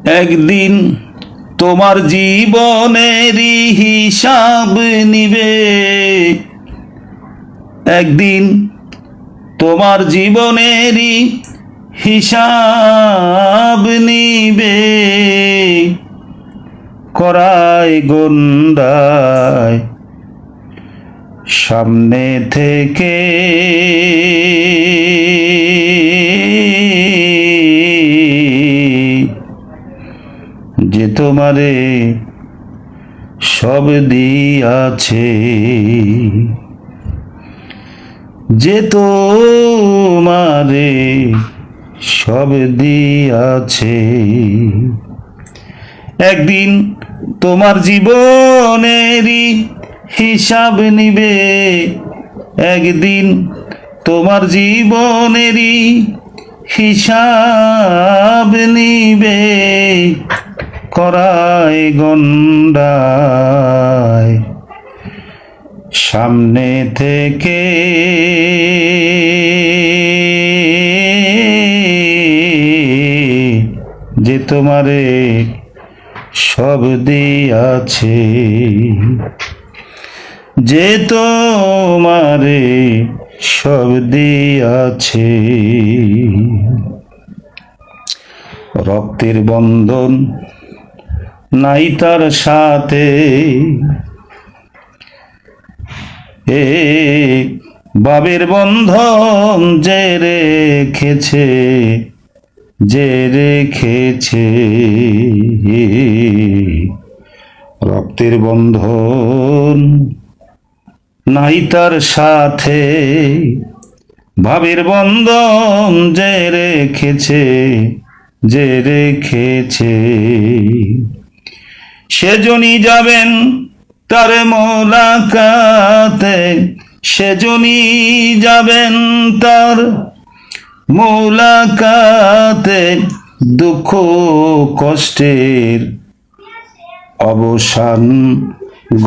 একদিন তোমার জীবনেরই হিসাব নিবে, একদিন তোমার জীবনেরই হিসাব নিবে। করায় গন্ডায় সামনে থেকে যে তোমারে সব দিয়াছে, যে তোমারে সব দিয়াছে। একদিন তোমার জীবনেরই হিসাব নিবে, একদিন তোমার জীবনেরই হিসাব নিবে। করায় গন্ডায় সামনে থেকে যে তোমারে সব দিয়াছে, যে তোমারে সব দিয়াছে। রক্তের বন্ধন নাই তার সাথে, এ বাবের বন্ধন যে রেখেছে, যে রেখেছে। রক্তের বন্ধন নাই তার সাথে, ভাবের বন্ধন যে রেখেছে, যে রেখেছে। সেজনই যাবেন তার মোলাকাতে, সেজনই যাবেন তার মোলাকাতে। দুঃখ কষ্টের অবসান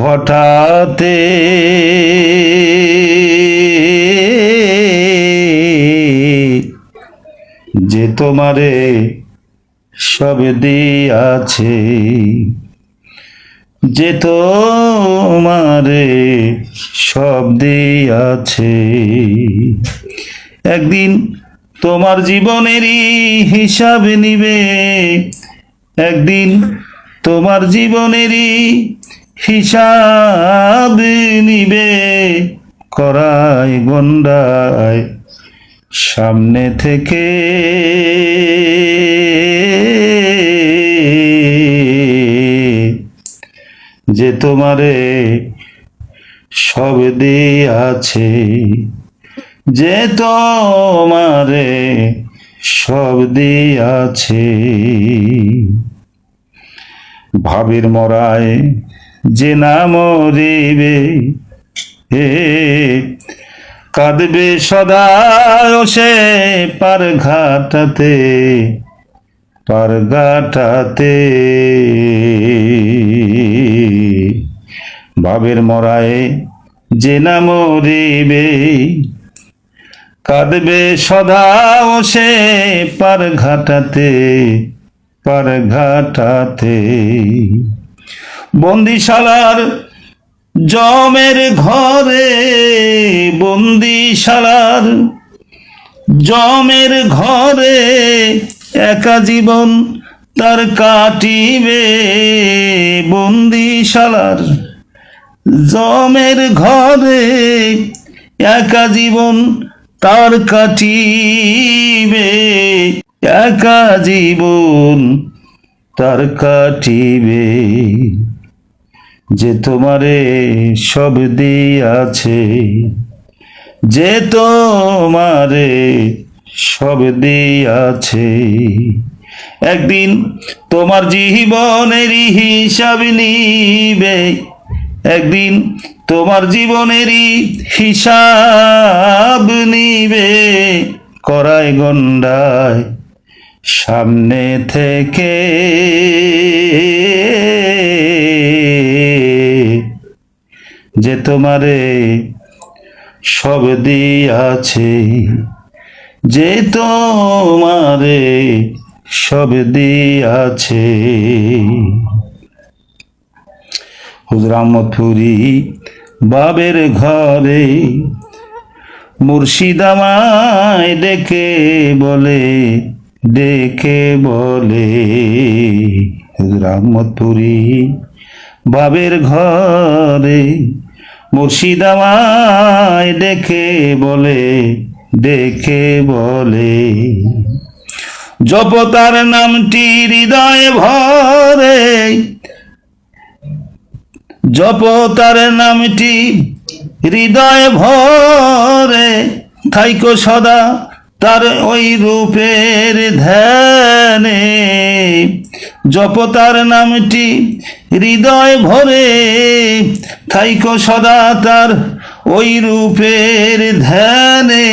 ঘটাতে, যে তোমারে সব দিয়াছে, যে তোমারে সব দিয়াছে। একদিন তোমার জীবনেরই হিসাব নিবে, একদিন তোমার জীবনেরই হিসাব নিবে। করায় গন্ডায় সামনে থেকে যে তোমারে সব দিয়াছে, যে তোমারে সব দিয়াছে। ভাবের মরায় যে না মরিবে, হে কাঁদবে সদা সে পার ঘাটাতে, পার ঘাটাতে। ভাবের মরায় যে না মরিবে, কাঁদবে সদা সে পার ঘাটাতে, পার ঘাটাতে। বন্দিশালার জমের ঘরে, বন্দিশালার জমের ঘরে একা জীবন তার কাটিবে। বন্দিশালার জমের ঘরে একা জীবন তার কাটিবে, একা জীবন তার কাটিবে। যে তোমারে সব দিয়াছে, যে তোমারে সব দিয়াছে। একদিন তোমার জীবনেরই হিসাব নিবে, একদিন তোমার জীবনেরই হিসাব নিবে। করায় গন্ডায় সামনে থেকে যে তোমারে সব দিয়াছে, যে তোমারে সব দিয়াছে। হুজুর আহমদপুরি বাবের ঘরে মুর্শিদ আমায় ডেকে বলে, ডেকে বলে। হুজুর আহমদপুরি বাবের ঘরে মুর্শিদ আমায় ডেকে বলে, ডেকে বলে। জপ তার নামটি হৃদয়ে ভরে, জপ তার নামটি হৃদয়ে ভরে, থাইকো সদা তার ওই রূপের ধ্যানে। জপ তার নামটি হৃদয় ভরে, থাইকো সদা তার ওই রূপের ধ্যানে।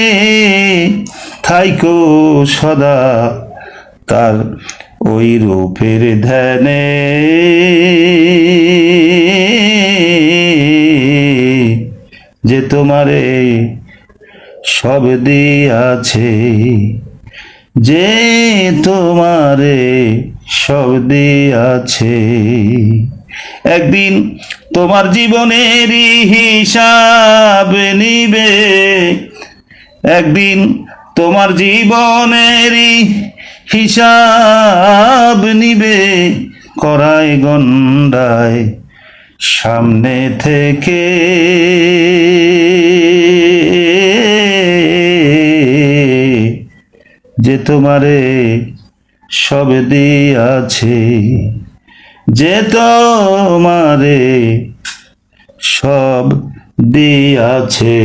থাইকো সদা তার ওই রূপের ধ্যানে। যে তোমারে সব দিয়াছে, যে তোমারে সব দিয়াছে। একদিন তোমার জীবনেরই হিসাব নিবে, একদিন তোমার জীবনেরই হিসাব নিবে। করায় গন্ডায় সামনে থেকে, যে তোমারে সব দিয়াছে, যে তোমারে সব দিয়াছে।